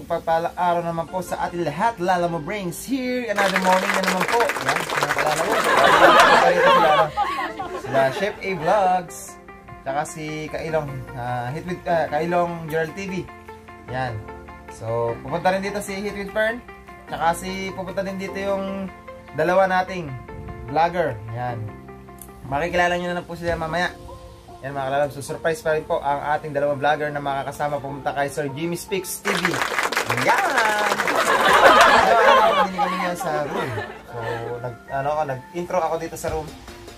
pagpalang araw naman po sa ating lahat. Lala mo brains here. Another morning na naman po. Yan, mga kalala mo. Sila Chef A Vlogs. Tsaka si Kailong, Kailong Gerald TV. Yan. So, pupunta rin dito si Hit with Fern. Tsaka pupunta din dito yung dalawa nating vlogger. Yan. Makikilala nyo na po sila mamaya. Yan mga kalalab, so surprise pa rin po ang ating dalawang vlogger na makakasama pumunta kay Sir Jimmy Speaks TV. Yan! Hindi kami nga sa room. So, nag-intro ako dito sa room.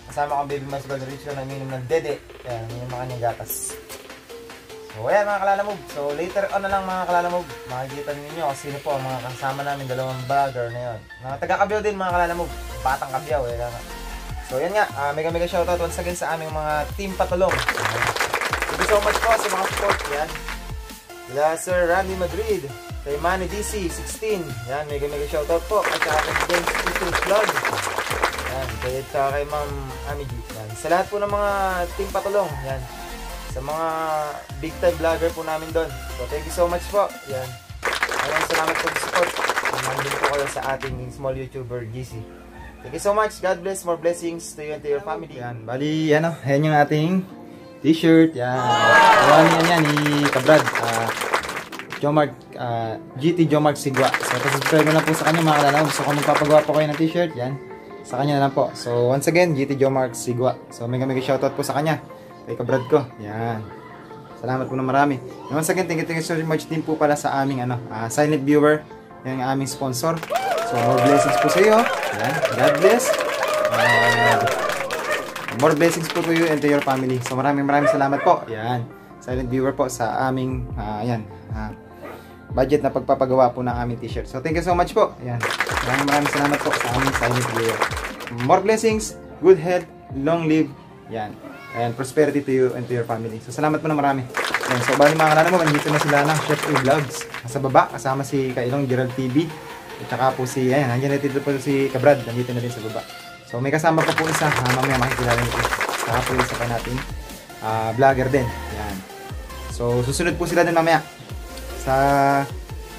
Kasama ko baby mas Valerio na minum ng dede. Yan, yung mga kanyang gatas. So, ayan mga kalalamog. So, later on na lang mga kalalamog. Makikita ninyo kung sino po ang mga kasama namin dalawang vlogger na yun. Mga taga-Kabyaw din mga kalalamog. Batang Kabyaw. So yan nga, mega shoutout once again sa aming mga team patulong. Thank you so much po sa mga support. Yan. Sila Sir Randy Madrid, kay Manny DC 16. Yan, mega shoutout po. At saka kay James Peter Vlog. Yan, kay Ma'am Ami G. Yan. Sa lahat po ng mga team patulong. Yan. Sa mga big time vlogger po namin doon. So thank you so much po. Yan. Maraming salamat po sa support. Nandun po kayo sa ating small YouTuber GC. Thank you so much. God bless. More blessings to you and to your family. Yan. Bali, ayan yung ating t-shirt. Yan. Yan ni Kabrad. Jomart, GT Jomart Sigwa. So, subscribe na lang po sa kanya mga kalalaw. Gusto ko magpapagawa po kayo ng t-shirt. Yan. Sa kanya na lang po. So, once again, GT Jomart Sigwa. So, mega shoutout po sa kanya. Kay Kabrad ko. Yan. Salamat po na marami. And once again, thank you so much din po pala sa aming silent viewer. Yan ang aming sponsor. So, more blessings po sa iyo. Yan. God bless. More blessings po to you and to your family. So, maraming salamat po. Yan. Silent viewer po sa aming budget na pagpapagawa po ng aming t-shirt. So, thank you so much po. Yan. Maraming salamat po sa aming silent viewer. More blessings, good health, long live. Yan. And prosperity to you and to your family. So, salamat po na marami. Yan. So, bali mga kalala mo, nandito na sila ng Chef A Vlogs. Sa baba, kasama si Kailong Gerald TV. At saka po nandiyan na dito po si Kabrad, nandito na din sa baba. So may kasama pa po isa, mamaya makikilala nyo po. Saka po isa pa natin, vlogger din. Yan. So susunod po sila din mamaya sa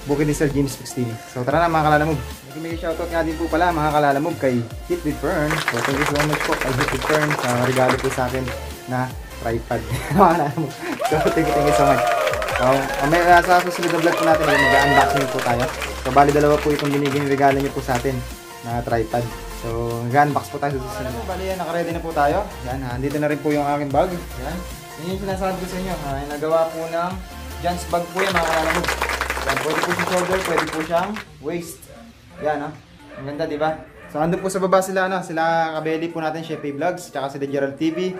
bukid ni Sir James Speaks TV. So tara na mga kalalamog. May shoutout nga din po pala mga kalalamog kay Hit with Fern. So thank you so much po kay Hit with Fern sa regalo po sa akin na tripod. Mga kalalamog. So thank you so much. So sa susunod na vlog po natin, mag-unboxing po tayo. So, bali dalawa po itong binigyan regalo niyo po sa atin na tripod. So, mag-unbox po tayo sa susunod. Bali yan, naka-ready na po tayo. Yan, andito na rin po yung aking bag. Yan. Yan yung sinasabi ko sa inyo. Nagawa po ng Jan's bag po yan, mga kalalamog. Yan, pwede po siyang shoulder, pwede po siyang waist. Yan, ang ganda, di ba? So, andun po sa baba sila, sila kabeli po natin, Chef A Vlogs, tsaka si Gerald TV.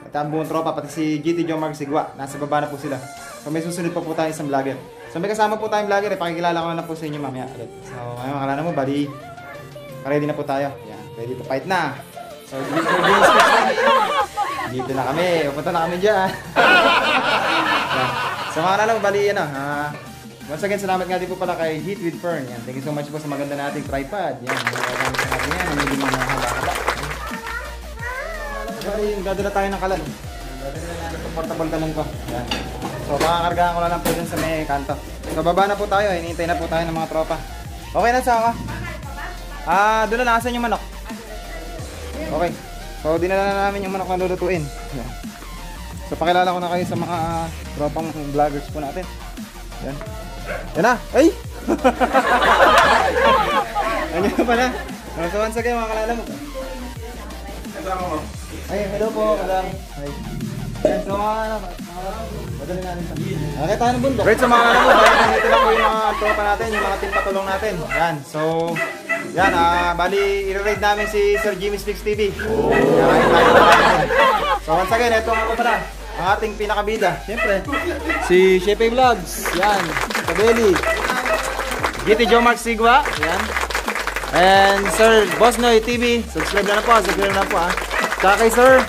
At ang buong tropa, pati si GT Jomart Sigwa. Nasa baba na po sila. So, may susunod pa po tayo isang vlogger. So may kasama po tayong vlogger, pakikilala ko na po sa inyo mamaya ulit. So ngayon makalala mo, bali, ready na po tayo. Yan, ready to fight na. So dito na kami, pupunta na kami dyan. So makalala mo, bali once again, salamat nga din po pala kay Hit with Fern. Yan, thank you so much po sa maganda nating tripod. Yan, magagamit sa natin yan, hindi mga haba-haba. Bali, dadala tayo ng kalan. Dadala na natin itong portable talong ko. Yan. So, makakargahan ko na lang po dun sa may kanto. So, baba na po tayo. Hinihintay na po tayo ng mga tropa. Okay na sa doon na nakasan yung manok. Okay. So, dinala na namin yung manok na lulutuin. Yan. So, pakilala ko na kayo sa mga tropang vloggers po natin. Yan. Yan na! Ay! Ano pa na? So, once again, mga kalala mo. Ay, hello po, madam. Ay. Yan, so madali natin sa okay tayo ng bundok. Great, so mga kalala mo, dito na po yung mga tropa natin, yung mga team patulong natin. Yan, so yan, bali i-raid namin si Sir Jimmy Speaks TV. So once again, ito nga po pala ang ating pinakabida. Siyempre, si Chef A Vlogs. Yan, Kabeli, GT Jomart Sigwa. Yan. And Sir Boss Noy TV. Subscribe na po, Tsaka kay Sir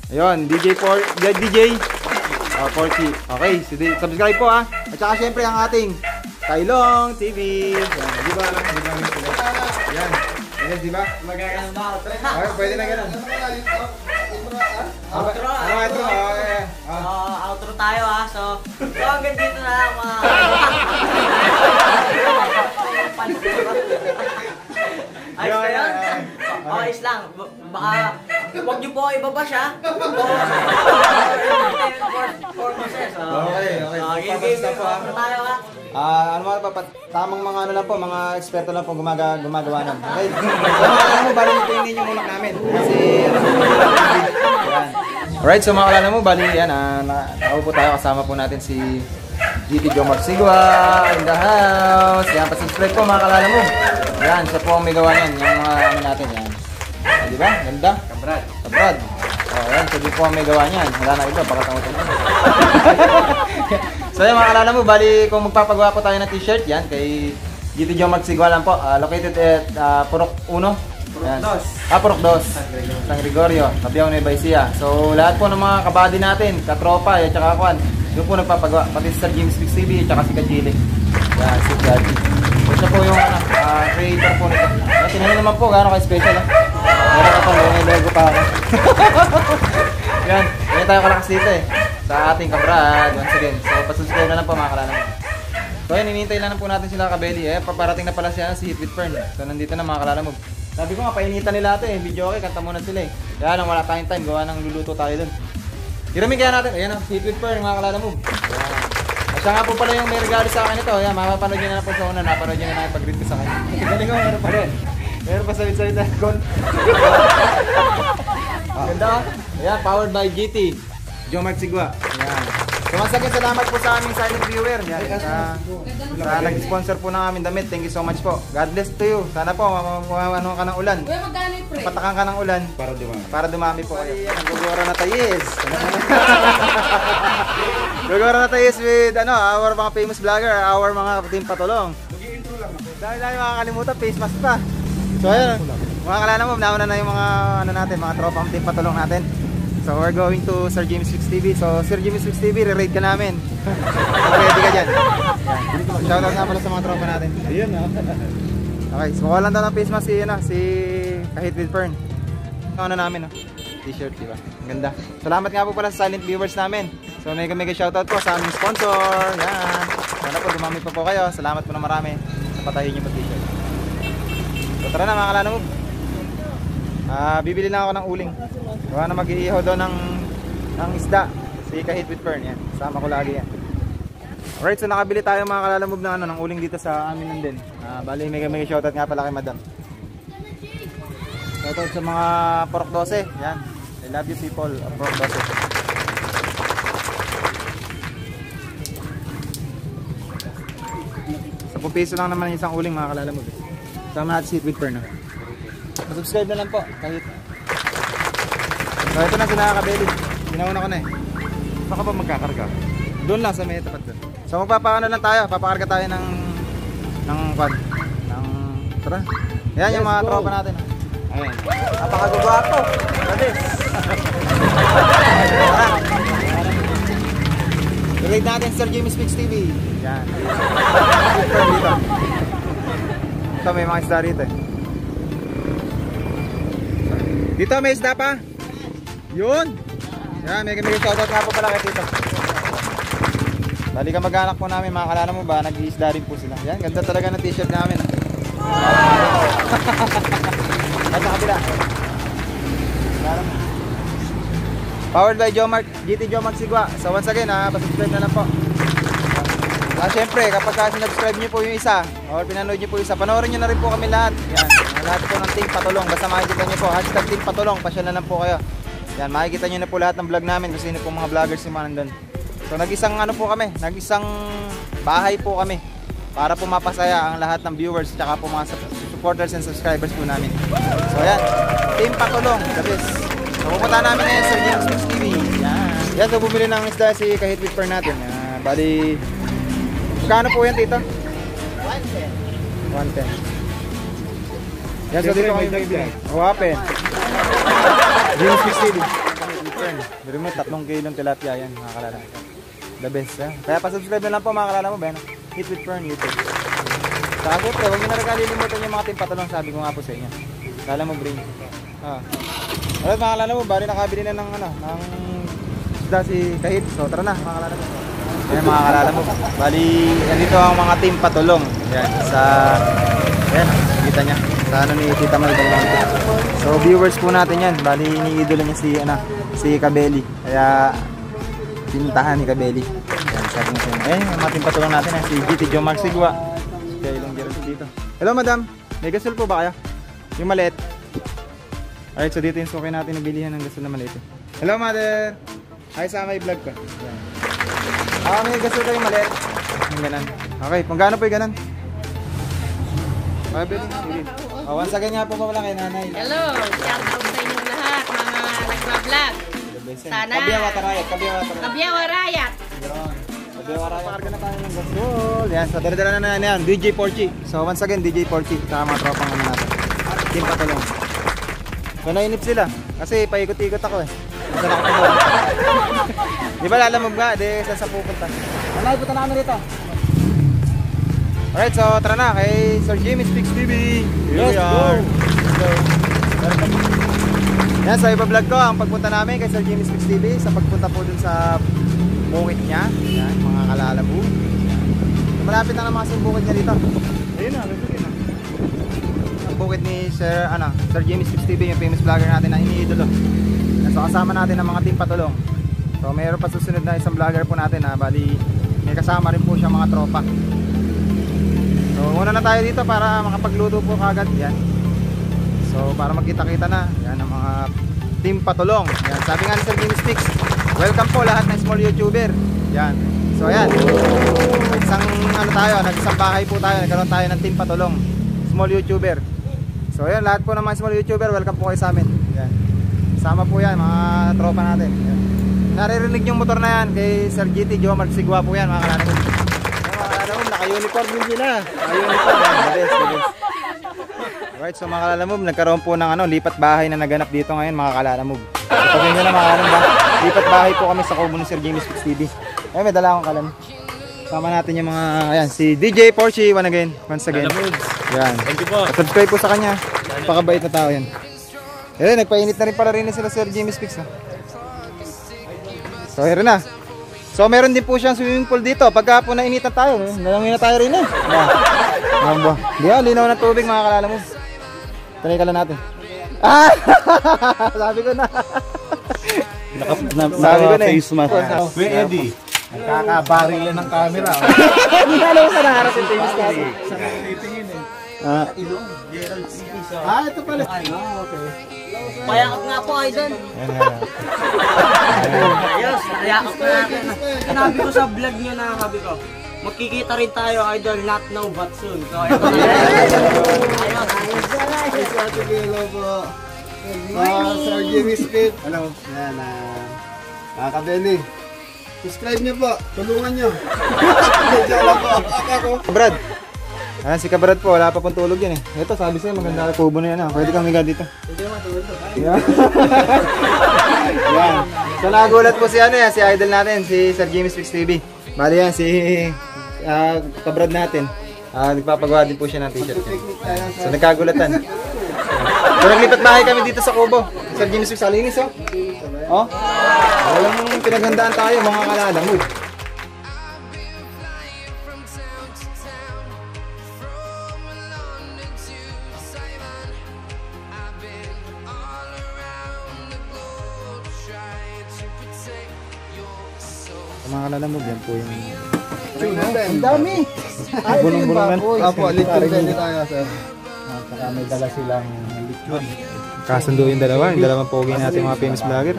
ayun, DJ Porky. Okay, subscribe po At saka syempre ang ating Kailong TV. Yan, di ba? Yan. Yan, di ba? Magkakaroon na ako. Okay, pwede na ganun. Outro. Outro. Okay. Outro tayo ha. So hanggang dito na lang mga... Ayos ba yun? Ayos lang. Baka huwag niyo po ibaba siya. For process. Okay. Outro tayo ha. Ano mga pa, tamang mga ano lang po, mga eksperto lang po gumagawa nun. Okay. So mga alam mo, bali ito yung ninyo muna namin. Kasi, yan. Alright, so mga kalala mo, bali yan, nakaupo tayo, kasama po natin si GT Jomar Sigua in the house. Yan, pa-subscribe po mga kalala mo. Yan, siya po ang may gawa niyan, yung mga ano natin, yan. Di ba? Ganda? Kabrad. Yan, siya po ang may gawa niyan. Wala na iba, baka tangutin mo. So yan mga kalala mo, bali kung magpapagawa po tayo ng t-shirt, yan, kay GT Jomar Sigua lang po, located at Purok 1. Yan. Purok 2. San Gregorio, Cabiao, Nueva Ecija. So lahat po ng mga kabady natin, katropa, at saka kuan, doon po nagpapagawa, pati si Sir James Fix TV, at saka si Kajili. Yan, si Kajili. So siya po yung creator po nito. Tingnan naman po, gano'n ka-special. Meron ka pang logo pa ako. Yan, ganyan tayo kalakas dito sa ating kabrad. Once again, so pasubscribe na lang po mga kalala mo. So yan, hinihintay lang po natin sila kabeli. Paparating na pala siya si Hit with Fern. So nandito na mga kalala mo. Sabi ko nga, painitan nila ito video okay, kanta muna sila Kaya lang wala tayong time, gawa ng luluto tayo dun. Hiramin kaya natin, ayan Hit with Fern mga kalala mo. Siya nga po pala yung may regalo sa akin ito. Ayan, mapapanood nyo na po sa una, napanood nyo na pag-read ko sa kanya. Galing ko, meron pa rin. Meron pa sawit-sawit na call. Ganda. Ayan, powered by GT Jomar Sigua. Ayan. Sumasagin salamat po sa aming silent viewer. Yan, sa nag-sponsor po ng aming damit. Thank you so much po. God bless to you. Sana po ano ka ng ulan. Patakan ka ng ulan. Para dumami po kayo. Gugura na tayis. Gugura na tayis with our mga famous vlogger, our mga team patulong. Mag-i-intro lang ako. Dahil makakalimutan, face mask pa. So ayun, mga kalala mo, nauna na yung mga natin, mga tropang team patulong natin. So we're going to Sir James Fix TV. So Sir James Fix TV, re-rate ka namin. Ready ka dyan. Shoutout nga pala sa mga tropa natin. Ayun Okay, so wala lang daw ng face mask si Kahit with Fern. Ano namin t-shirt, diba? Ganda. Salamat nga po pala sa silent viewers namin. So mega shoutout po sa aming sponsor. Yan. Sana po dumami pa po kayo. Salamat po na marami sa patahin nyo po t-shirt. So tara na mga kalala mo. Bibili lang ako ng uling. Gawa na mag-iihaw daw ng isda. Si Kahit with Fern yan. Sama ko lagi yan. Alright, so nakabili tayo mga kalalamove ng uling dito sa amin nun din. Bali mega shoutout nga pala kay Madam. Shoutout sa mga Purok 12. Yan. I love you people of Purok 12. Sa piso lang naman isang uling mga kalalamove. Sama natin si Hit with Fern. Subscribe na lang po kahit. So ito na sinakakabeli. Ginauna ko na Baka ba magkakarga? Doon lang sa may tapat doon. So magpapaano lang tayo, papakarga tayo ng quad. Tara. Yan yung mga tropa natin. Ayan. Napakagwapo. Labis. I-rate natin Sir James Fix TV. Yan. Dito. Ito may mga isda rito Dito may isda pa. Yun. Yan, may shoutout nga po pala kay Tito. Bali ka mag-anak po namin, mga kalala mo ba, nag-iisda rin po sila. Yan, ganda talaga ng t-shirt namin. At sa kabila. Powered by GT Jomar Sigua. So once again, pa-subscribe na lang po. Siyempre, kapag sinubscribe nyo po yung isa o pinanood nyo po yung isa, panoorin nyo na rin po kami lahat. Yan, lahat po ng Team Patulong. Basta makikita nyo po, hashtag Team Patulong, pasya na lang po kayo. Yan, makikita nyo na po lahat ng vlog namin kung sino po mga vloggers yung mga nandun. So nag-isang po kami, nag-isang bahay po kami para po mapasaya ang lahat ng viewers at po mga supporters and subscribers po namin. So yan, Team Patulong, the best. So pupunta namin ngayon sa James Fix TV. Yan, so bumili ng isda si Kahit with Fern natin. Bali, kano po yan dito? 110. Yan, so dito kami bibili. Open. James Fix TV. Pero may 3 kilong tilapia yan, mga kalala. The best, Kaya pa-subscribe na lang po mga kalala mo, Ben. Hit with Fern YouTube. Saka syempre, huwag nyo na rin kalilimutan yung mga Team Patulong, sabi ko nga po sa inyo. Kala mo, bring. Alright mga kalala mo, bali nakabili na ng ano, ng isda si Kahit. So tara na mga kalala mo. Ayan mga kalala mo. Bali, nandito ang mga team patulong. Yan, sa yan, kita niya. Sa ano ni Tita Mal Belmonte. So viewers po natin yan. Bali, iniidolo niya si ano, si Kabeli. Kaya pinuntahan ni Kabeli. Yan, sabi niya siya. Eh, ang mga team patulong natin si GT Jomar Sigwa. Kaya ilang Gerald dito. Hello madam, may gasol po ba kaya? Yung maliit. Alright, so dito yung suki natin na bilihan ng gasol na maliit. Hello mother! Hi sa may vlog ko. May gasol kayo maliit. Yung ganan. Okay, kung gaano po yung ganan? Okay, bilhin. Once again nga po wala kay nanay. Hello, shout out sa inyong lahat mga nagbablog. Sana Kabiyawatarayat. Kabiyawarayat. Pakarga na tayo ng gasol. Yan, so dala na yan. DJ Porchi. So once again, DJ Porchi. Saka mga tropang ano natin. Team patulong. So nainip sila. Kasi paikot-ikot ako eh. Saan ako pumunta? Di ba lalamog nga? Di saan sa pupunta? Nanay, punta na kami rito. Alright, so tara na kay Sir Jimmy Speaks TV. Here we are. Yan, so iba-vlog ko ang pagpunta namin kay Sir Jimmy Speaks TV sa pagpunta po dun sa bukid niya. Yan, mga kalalabu. Malapit na naman sa bukid niya dito. Ayun na, ang bukid ni Sir Jimmy Speaks TV, yung famous vlogger natin na iniidolo. So kasama natin ang mga team patulong. So mayroon pa susunod na isang vlogger po natin na bali may kasama rin po siya mga tropa. So una na tayo dito para makapagluto po kagad. Yan. So para magkita-kita na. Yan ang mga team patulong. Yan. Sabi nga ni Sir Jimmy Speaks, welcome po lahat ng small YouTuber. Yan. So ayan. Isang ano tayo, nag-isang bahay po tayo. Nagkaroon tayo ng team patulong. Small YouTuber. So ayan, lahat po ng mga small YouTuber, welcome po kayo sa amin. Yan. Sama po yan, mga tropa natin. Yan. Naririnig yung motor na yan kay Sir GT Jomar Sigwa po yan, mga kalanamon. Mga kalanamon, naka-uniform din sila. Naka-uniform, the best. Alright, so mga kalanamon, nagkaroon po ng lipat bahay na naganap dito ngayon, mga kalanamon. Pagkain nyo na mga kalanamon, lipat bahay po kami sa kubo ni Sir Jimmy Speaks TV. Ay, may dala akong kalan. Sama natin yung mga, ayan, si DJ Porchi, once again. Yan. Thank you po. Subscribe po sa kanya. Pakabait na tao yan. Eh, nagpainit na rin pala rin sila Sir Jimmy Speaks. So, here na. So, meron din po siyang swimming pool dito. Pagka po nainitan tayo, nalangin na tayo rin eh. Di ba, linaw ng tubig mga kalala mo. Try ka lang natin. Ah! Sabi ko na. Sabi ko na eh. Face mask. Kuya Eddie, nagkakabaril ng camera. Hindi na alam sa naharap yung famous natin. Ito pala. Okay. Payakap nga po, idol. Ayos, payakap na natin. Sinabi ko sa vlog nyo na sabi ko, magkikita rin tayo, idol, not now but soon. So, ito na. Ayos. Hello po. Sir Jimmy Speed. Hello. Yan, Kabeli. Subscribe niyo po. Tulungan niyo. Brad. Ayan, si Kabrad po, wala pa pong tulog yan eh. Ito, sabi sa'yo, maganda ang kubo na yan. Pwede kang higa dito. Hindi matulog. Yan. Yan. So nagulat po si si idol natin, si Sir Jimmy Speaks TV. Bali yan, si Kabrad natin. Nagpapagawa din po siya ng t-shirt. So nagkagulatan. So naglipat bahay kami dito sa kubo. Sir Jimmy Speaks, alinis oh. Oh? Walang pinaghandaan tayo, mga kalalamog. Mga kalalamog, yan po yung... Ang dami! Bulong-bulungan. Apo, lechon din tayo, sir. Saka may dala silang lechon. Kasundo yung dalawang pogi natin mga famous vlogger.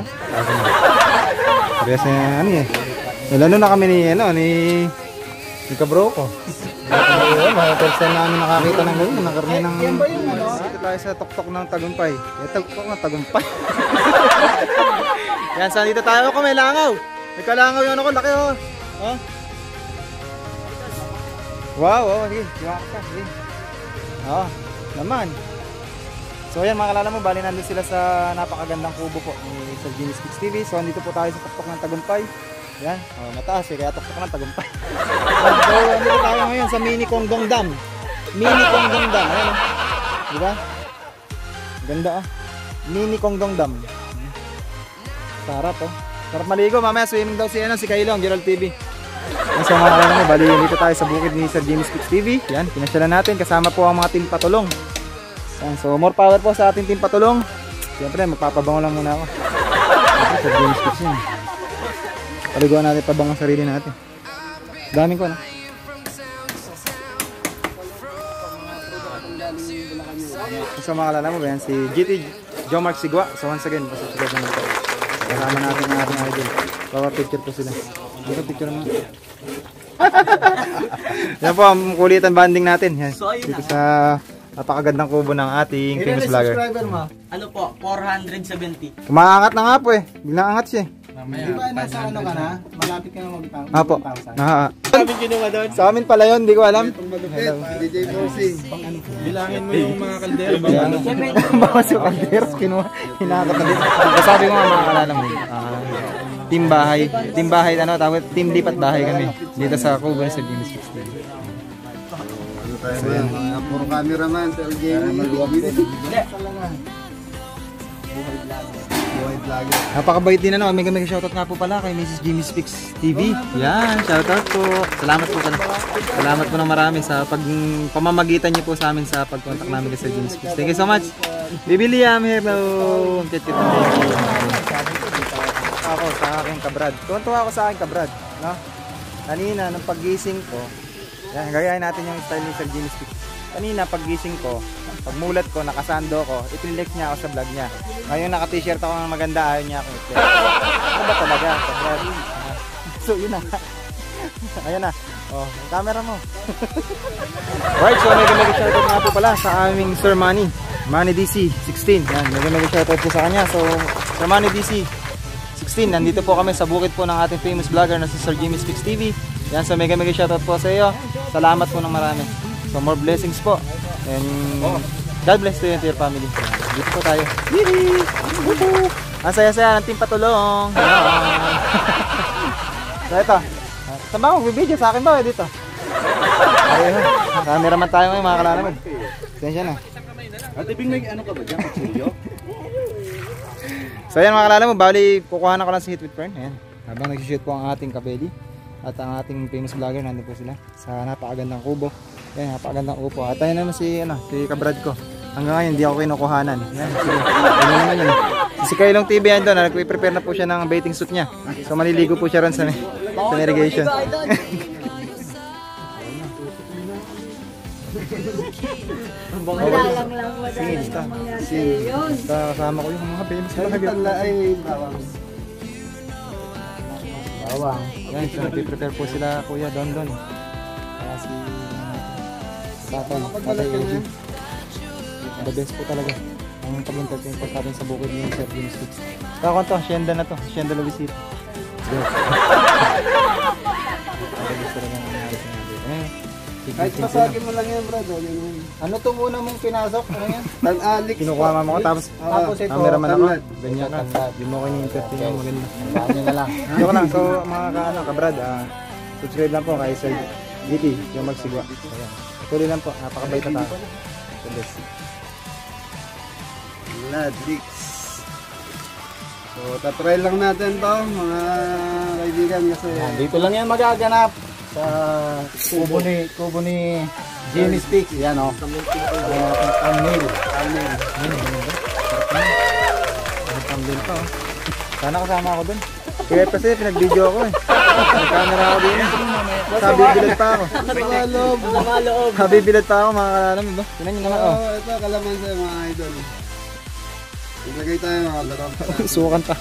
Parehas na ano eh. Nilano na kami ni Kabro ko. Mga person na nakakita ng gano'n, nakarni ng... Dito tayo sa tuktok ng Tagumpay. Tuktok ng Tagumpay. Yan, saan dito tayo ko may langaw. May kalangaw yung ko, laki oh. Oh. Wow, sige. Iwak ka, sige. Oh, naman. So ayan mga kalala mo, bali nandun sila sa napakagandang kubo po ni Sir Jimmy Speaks TV. So andito po tayo sa tuktok ng Tagumpay. Yan, mataas kaya tuktok ng Tagumpay. So andito tayo ngayon sa Mini Kongdong Dam. Mini Kongdong Dam, ayan oh. Diba? Ganda ah. Mini Kongdong Dam. Sarap oh. Sarap maligo. Mamaya swimming daw si Kailong, Gerald TV. So mga kalala mo, bali dito tayo sa bukid ni Sir Jimmy Speaks TV. Yan, pinasyalan natin. Kasama po ang mga team patulong. Yan, so more power po sa ating team patulong. Siyempre, magpapabango lang muna ako. Sir Jimmy Speaks yan. Paliguan natin pabango ang sarili natin. Daming ko na. So mga kalala mo ba yan, si GT Jomark Sigwa. So once again, pasasagad naman ito. Kasama natin ang ating idol. Bawa picture po sila. Dito picture naman. Yan po ang kulitan banding natin. Yan. Dito sa napakagandang kubo ng ating famous vlogger. Ano po, 470. Kumaangat na nga po eh. Biglang angat siya eh. Di ba nasa ano ka na? Malapit ka na mag-1,000. Apo. Sa amin pala yun, hindi ko alam. Itong malupit, DJ Bossing. Bilangin mo yung mga kaldero. Baka si Calderos, hinakat na dito. Sabi ko nga mga kalala mo, team bahay, ano, tawag, team lipat bahay kami. Dito sa Kubo sa Jimmy Speaks TV. Ano tayo ba yan? Mga puro cameraman, Sir Jamie. Buhay vlogger. Napakabait din ano, mega shoutout nga po pala kay Mrs. Jimmy Speaks TV. Yan, shoutout po. Salamat po pala. Salamat po ng marami sa pamamagitan niyo po sa amin sa pag-contact namin kay Sir Jimmy Speaks. Thank you so much. Bibi Liam, hello. Kit-kit ako sa aking kabrad. Tuwan-tuwa ako sa aking kabrad, no? Kanina nung paggising ko, yan, gagayahin natin yung style ni Sir Jimmy Speaks. Kanina paggising ko, pagmulat ko, nakasando ko, ipinlex niya ako sa vlog niya. Ngayon naka-t-shirt ako ng maganda, ayaw niya akong i-flex. Ano ba talaga? So yun na. Ayan na. Oh, yung camera mo. Right, so mega shoutout nga po pala sa aming Sir Manny DC 16. Yan, mega shoutout po sa kanya. So, Sir Manny DC 16, nandito po kami sa bukid po ng ating famous vlogger na si Sir Jimmy Speaks TV. Yan, so mega shoutout po sa iyo. Salamat po ng marami. So more blessings po. And God bless to you and to your family. Dito po tayo. Ang saya-saya ng team patulong. So ito. Saan ba akong video? Sa akin ba? Dito. Ayun. Cameraman tayo ngayon mga kalalamag. Tensya na. At ibig may ano ka ba dyan? Kutsilyo? So ayan mga kalalamag. Bali, kukuha na ko lang si Hit with Fern. Ayan. Habang nag-shoot po ang ating kabeli. At ang ating famous vlogger, nandun po sila sa napakagandang kubo. Yan, napakagandang upo. At tayo naman si kabrad ko. Hanggang ngayon, hindi ako kinukuhanan. Yan, sige. Ano naman yun. Si Kailong TV yan doon, nag-prepare na po siya ng bathing suit niya. So maliligo po siya ron sa irrigation. Sige, kasama ko yung mga famous vlogger. Bawang. Yan, so nag-prepare po sila Kuya Don. Si Tatay AG. The best po talaga ang pag-entertain po sa atin sa bukid ni Sir Jimmy Speaks. Kakon to, Hacienda na to, Hacienda Luisito. Kahit pasagin mo lang yan, brad. Ano itong una mong pinasok? Ano yan? Tan-Alex. Kinukuha mama ko tapos ito, cameraman ako. Ganyan ka. Hindi mo ko ni-entertain yung maganda. Paano na lang? Joke lang. So mga kabrad, subscribe lang po kay Sir GT, yung magsigwa. Ayan. Tuloy lang po, napakabait na tao. Ladrix. So, tatry lang natin to, mga kaibigan, kasi Dito lang yan magaganap sa kubo ni Jimmy Speaks. Yan o. Thumbnail. Thumbnail pa. Sana kasama ako dun. Kaya kasi pinag-video ako eh. Nag-camera ako din. Sabi bilad pa ako. Sabi bilad pa ako mga kalalam ba? Tingnan nyo naman. oh, ito kalamansi mga idol. Ilagay tayo mga larang. Sukan pa.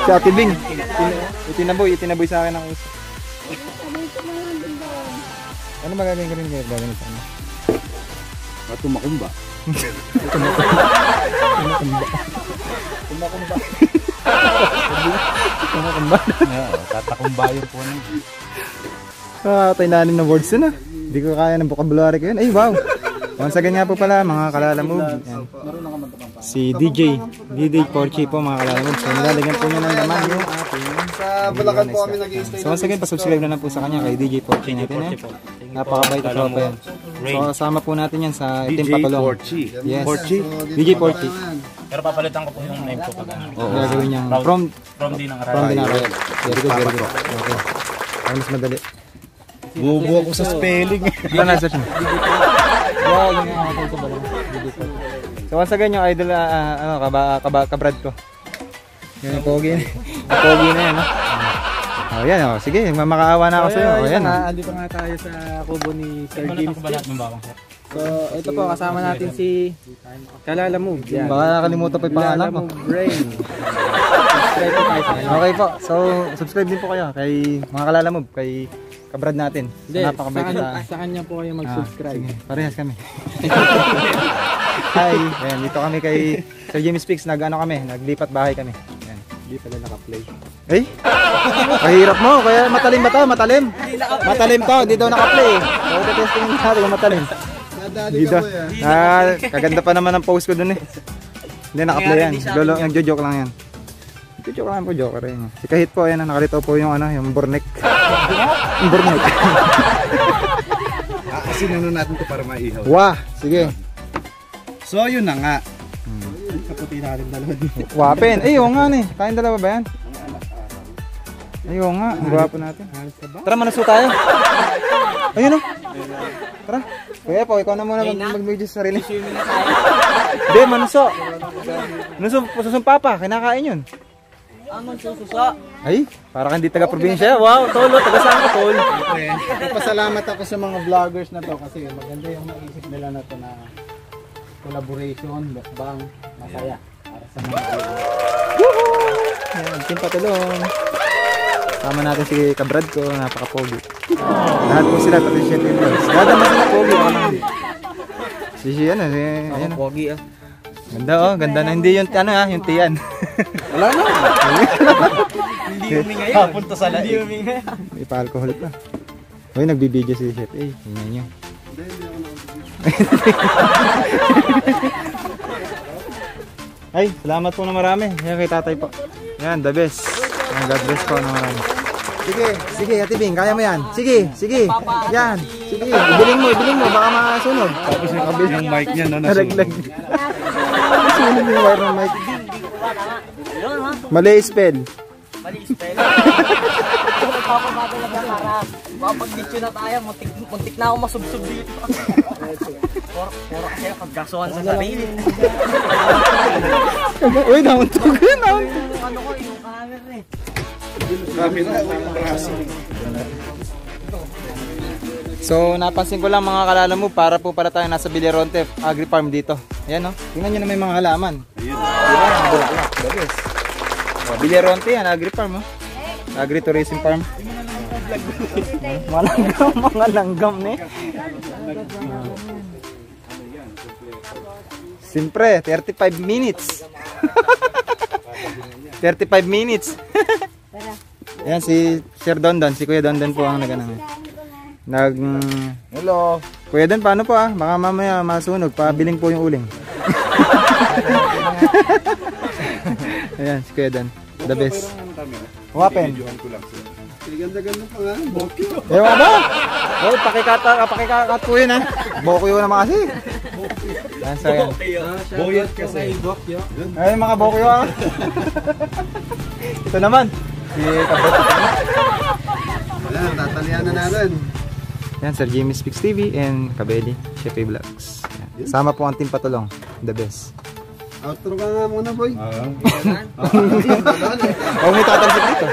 Si Ate Bing. Itinaboy sa akin ng uso. Ano ba gagawin ko rin kayo? Gagawin sa ano? Tumakumba. Tumakumba. Tatakumba yung po nang. Tayo nanin ng words yun ah. Hindi ko kaya ng vocabulary ko yun. Ay wow. Once again nga po pala mga kalalamog. Si DJ Porchi po mga kalalamog. So nilalagyan po niya ng laman yung ating. Sa Bulacan po kami nag-i-stay. So once again pasubscribe na lang po sa kanya kay DJ Porchi natin eh. Napakabait at tropa yan. So kasama po natin yan sa Team DJ Patulong. Porchi. Yes. Porchi. DJ Porchi. Pero papalitan ko po yung name ko pag ano. Oo. Gagawin niyang from Dinang Dinang Arayat. Arayat. Very good, very good. Okay. Para mas madali. Bubo ako sa spelling. Ano na search mo? Yeah, yun yung ako sa balong. So once again yung idol kabrad ko. Yun yung pogi. Yung pogi na yan. Oh, yan oh. Sige, makaawa na ako sa iyo. Oh, yan. Andito nga tayo sa kubo ni Sir James. So, ito po kasama natin si Kalala Move. Yan. Baka nakalimutan pa yung pangalan mo. Brain. Subscribe po tayo sa kanya. Okay po. So, subscribe din po kayo kay mga Kalala Move, kay kabrad natin. Hindi, sa kanya po kayo mag-subscribe. Sige, parehas kami. Hi. Ayan, dito kami kay Sir Jimmy Speaks. Naglipat bahay kami. Ayan. Hindi pala naka-play. Eh? Kahirap mo. Kaya matalim ba to? Matalim? Matalim to. Hindi daw naka-play. So, testing natin kung matalim. Nadali ka po yan. Kaganda pa naman ang post ko dun eh. Hindi naka-play yan. Nagjo-joke lang yan. Nagjo-joke lang po, joker yan. Si Kahit po, ayan, nakalito po yung yung burnek. Yung burnek. Aasinan natin to para maihaw. Wah! Sige. So yun na nga. Kaputi natin dalawa dito. Wapin. Eh, oo nga eh. Kain dalawa ba yan? Ay, oo nga. Ang gwapo natin. Tara, manuso tayo. Ayun o. Tara. Kuya po, ikaw na muna mag-video sa sarili. Hindi, manuso. Manuso, susumpa pa. Kinakain yun. Sususo. Ay, parang hindi taga-probinsya. Wow, tolo. Taga-saan ka, tol? Pasalamat ako sa mga vloggers na to kasi maganda yung naisip nila na to na collaboration, mukbang, masaya para sa mga Ayan, Team Patulong. Sama natin si kabrad ko, napaka-pogi. Lahat po sila, pati siya Team Vlogs. Lahat naman sila pogi. Ayan o. Pogi ah. Ganda oh, ganda na. Hindi yung yung tiyan. Wala na. Hindi huminga yun. Punta sa laig. Hindi huminga. May pa-alcohol pa. Uy, nagbibideo si Chef. Eh, tingnan nyo. Ay, salamat po na marami. Yan kay tatay po. Yan, the best. Yan, God bless po na marami. Sige, sige, Ate Bing, kaya mo yan. Sige, sige. Yan, sige. Ibiling mo, baka masunog. Tapos yung mic niya, no? Nalaglag. Sunog yung wire ng mic. Yun ha. Mali spell. Mali spell. Papabagal na para mapag-video na tayo. Muntik na ako masubsob dito. Puro kasi pagkasuhan sa sarili. Uy, nauntog yun, nauntog. Yung ano ko, yung camera eh. So, napansin ko lang mga kalala mo, para po pala tayo nasa Villaronte Agri Farm dito. Ayan o, tingnan nyo na may mga halaman. Ayun. Villaronte yan, Agri Farm o. Agri Tourism Farm. Mga langgam ni. Siyempre, 35 minutes. 35 minutes. Ayan si Sir Dondon, si Kuya Dondon po ang Hello. Kuya Don, paano po baka mamaya masunog, pabiling po yung uling. Ayan, si Kuya Don, the best. Wapen. Ganda-ganda pa nga. Bokyo. Ewan ba? Hoy, pakikakat po yun Bokyo naman kasi. Ayan, so yan. Boyot kasi. Ay, mga bokyo Ito naman. Si Kabot. Ayan, tatalian na natin. Yan, Sir Jimmy Speaks TV and Kabeli, Chef Vlogs. Yan. Sama po ang Team Patulong, the best. Outro ka nga muna, boy. Huwag may tatalsik dito.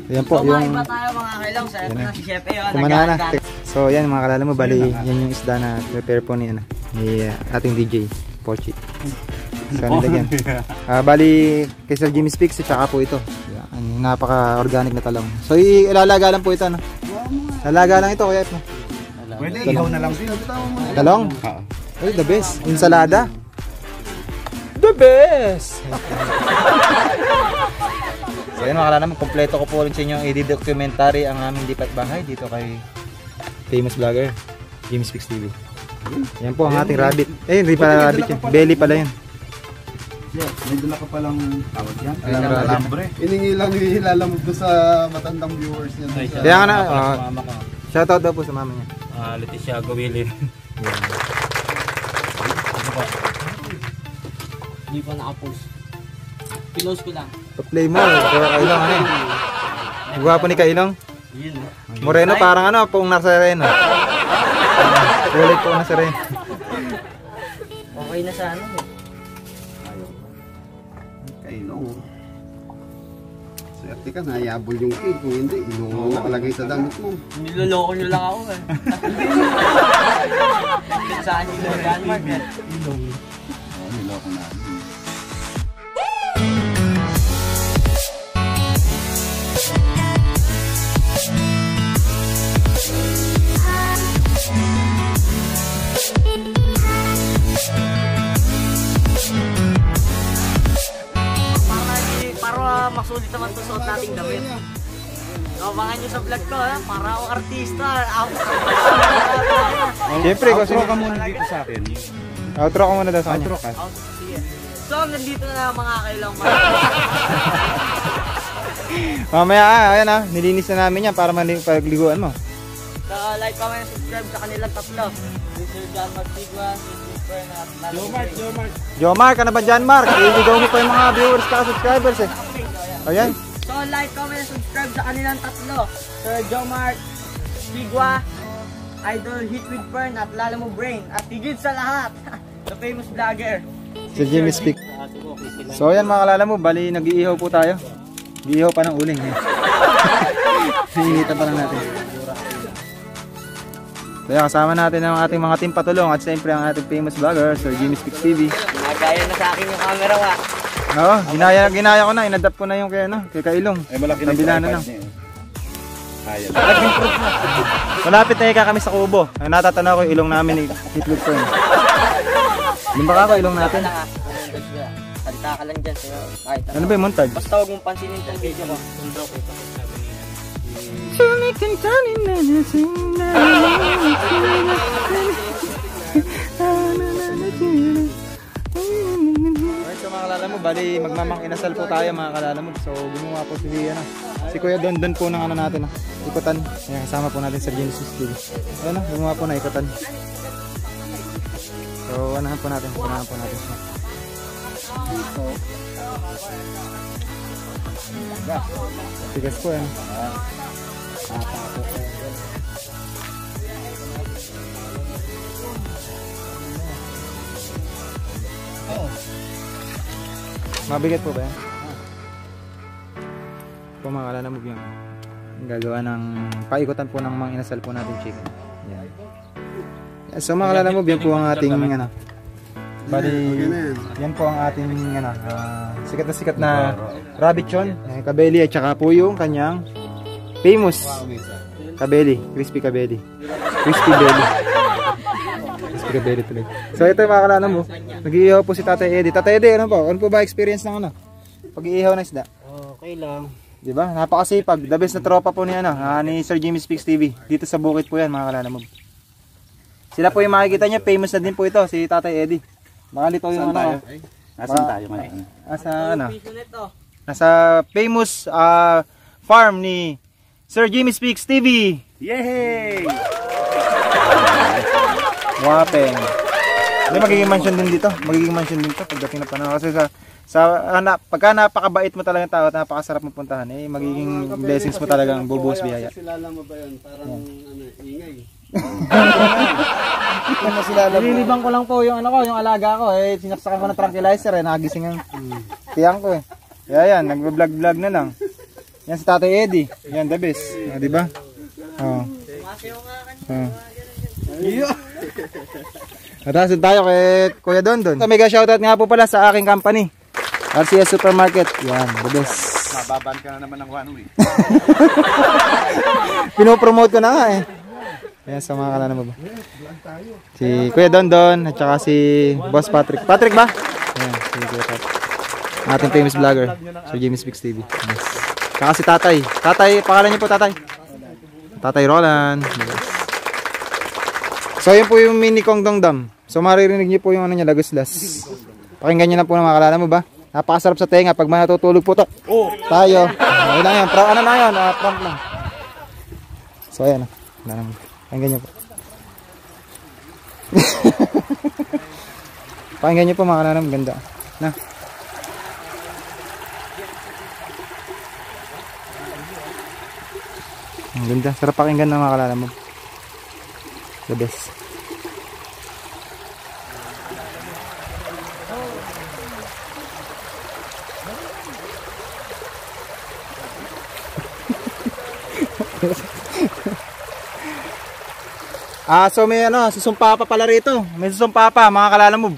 Yan po, Kumain yung ba tayo mga kailang? Sa ito na si Chef eh. kumanana. So, yan mga kalala mo, bali, yan yung isda na prepare po ni ating DJ, Porchi. So, nilagyan. Bali, kay Sir Jimmy Speaks, tsaka po ito. Yan, napaka-organic na talong. So, ilalaga lang po ito, Lalaga lang ito, kaya ito. Pwede, ihaw na lang din. Talong? Ay, the best. Ensalada. The best! So yun mga kalala, kompleto ko po rin sa inyo i-documentary ang aming lipat bahay dito kay famous vlogger Jimmy Speaks TV. Yan po ang ating rabbit. Eh, hindi pala rabbit yun. Belly pala yun. May dala ka palang tawag yan. Alambre. Iningi lang ilalamog doon sa matandang viewers niya. Kaya nga na, shoutout daw po sa mama niya. Leticia Gawilin. Ano ba? Hindi pa naka-pulse. Pinost ko lang. Pa-play mo. Kaya Kailong ano eh. Gwapo ni Kailong. Yun. Moreno parang ano, pong Nazareno. Ulit po Nazareno. Okay na sa ano eh. Kailong. Swerte ka, nayabol yung cake. Kung hindi, ilong mo nakalagay sa damit mo. Niloloko nyo lang ako eh. Saan yung John Mark eh. Niloko na. Para masulit naman ito suot nating damit. Abangan nyo sa vlog ko ha, para akong artista. Siyempre, kasi Outro ka muna dito sa akin. outro ka muna daw sa kanya. Outro ka. So nandito na mga Kailang Mamaya ayan nilinis na namin yan para pagliguan mo. So like, comment, and subscribe sa kanilang tatlo. Mr. John Mark Tigua, Mr. Bernard, Jomar, ka na ba dyan, Mark? Iligaw mo pa yung mga viewers ka, subscribers eh. Ayan. So like, comment, and subscribe sa kanilang tatlo. Sir Jomar Tigua, Idol Hit with Fern at Lala Mo Brain. At higit sa lahat, the famous vlogger. Si Jimmy Speak. So ayan mga kalala mo, bali nag-iihaw po tayo. Nag-iihaw pa ng uling. Hinihita pa lang natin. Kaya kasama natin ang ating mga team patulong at siyempre ang ating famous vlogger, Sir Jimmy Speak TV. Nagaya na sa akin yung camera wa. Oo, ginaya ko na, inadapt ko na yung kay Kailong. Eh, malaki na Nabila na lang. Ayan. Malapit na kami sa kubo. Natatanaw ko yung ilong namin ni Hitlog Fern. Limba ka ilong natin. Salita ka lang dyan sa'yo. Kahit Ano ba yung montage? basta huwag mong pansinin itong video ko. Alright, so mga kalala mo, bali magmamang inasal po tayo mga kalala mo. So gumawa po si Kuya Don po ng ano natin ikutan. Ayan, kasama po natin sa Genesis TV. Ayan gumawa po na ikutan. So unahan po natin siya. Tigas po yan. Mabigat po ba yan? Po mga kalala mo yung gagawa ng paikutan po ng mga inasal po natin chicken. Yan. So mga kalala mo yan po ang ating ano. Bali, yan po ang ating ano, sikat na rabbit chon, kabeli at saka po yung kanyang famous kabeli, crispy kabeli. Crispy belly. Crispy kabeli tuloy. So ito yung mga kalala mo, nag-iihaw po si Tatay Eddie. Tatay Eddie, ano po ba experience ng ano? Pag-iihaw ng isda? Okay lang. Diba? Napakasipag. The best na tropa po ni, ni Sir Jimmy Speaks TV. Dito sa bukid po yan mga kalala mo. Sila po yung makikita niya, famous na din po ito, si Tatay Eddie. Makalito yung ano. Nasaan tayo ngayon? Nasa famous farm ni Sir Jimmy Speaks TV. Yay! Wapeng. Hindi, magiging mansion din dito. Pagdating na panahon. Kasi pagka napakabait mo talagang tao at napakasarap mo puntahan, magiging blessings mo talagang bubuhos biyaya. Silala mo ba yun? Parang ingay. Nililibang ko lang po yung yung alaga ko sinaksakan ko ng tranquilizer nagising ang tiyang ko Kaya yan, nagba-vlog na lang. Yan si Tatay Eddie. Yan the best. Di ba? Natasin tayo kay Kuya Dondon. Mega shoutout nga po pala sa aking company. RCS Supermarket. Yan, the best. Mababan ka na naman ng 1 week. Pinopromote ko na nga Ayan, sa mga kalala mo ba? Si Kuya Dondon at saka si Boss Patrick. Patrick ba? Ayan, si Kuya Patrick. Ating famous vlogger, Sir Jimmy Speaks TV. Yes. Saka si Tatay. Tatay, pangalan niyo po Tatay? Tatay Roland. Yes. So, yun po yung mini Kong Dong Dam. So, maririnig niyo po yung ano niya, lagos-las. Pakinggan niyo na po ng mga kalala mo ba? Napakasarap sa tenga pag matutulog po to. Tayo. Ano lang yan? Ano na yun? Prompt lang. So, ayan. Pakinggan niyo po. Pakinggan nyo po mga kalanam, ganda. Na. Ang ganda, sarap pakinggan ng mga kalanam mo. The best. So may susumpa pa pala rito. May susumpa pa mga kalalamove.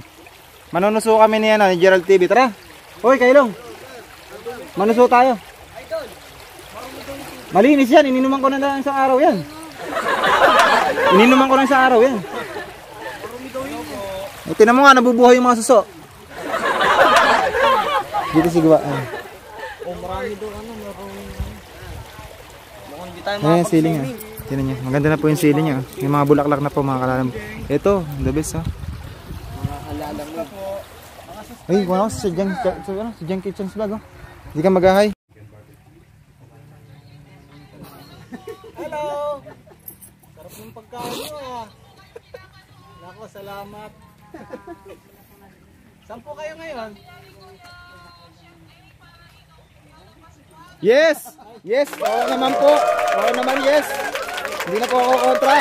Manunuso kami ni ni Gerald TV. Tara. Hoy, Kailong. Manuso tayo. Malinis yan, ininuman ko na lang sa araw yan. Ininuman ko lang sa araw yan. Tingnan mo nga, nabubuhay yung mga suso. Dito sigwa. Marami doon mukhang hindi tayo Ayan, ceiling niya. Tingnan niyo, maganda na po yung ceiling niya. Yung mga bulaklak na po mga kalalam. Ito, the best ha. mga kalalang mo. Ay, wala ko sa Jang Kitchen's vlog oh. Hindi ka mag-ahay. Hello! Sarap yung pagkain nyo ah. Nako, salamat. Saan po kayo ngayon? Yes! Yes! Oo naman po. Oo naman yes. Hindi na po ako kontra.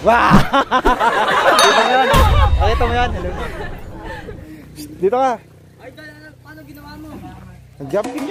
Wow! Dito mo yan. Pakita mo yan. Hello. Dito ka. Ay, paano ginawa mo? Nag-jumping.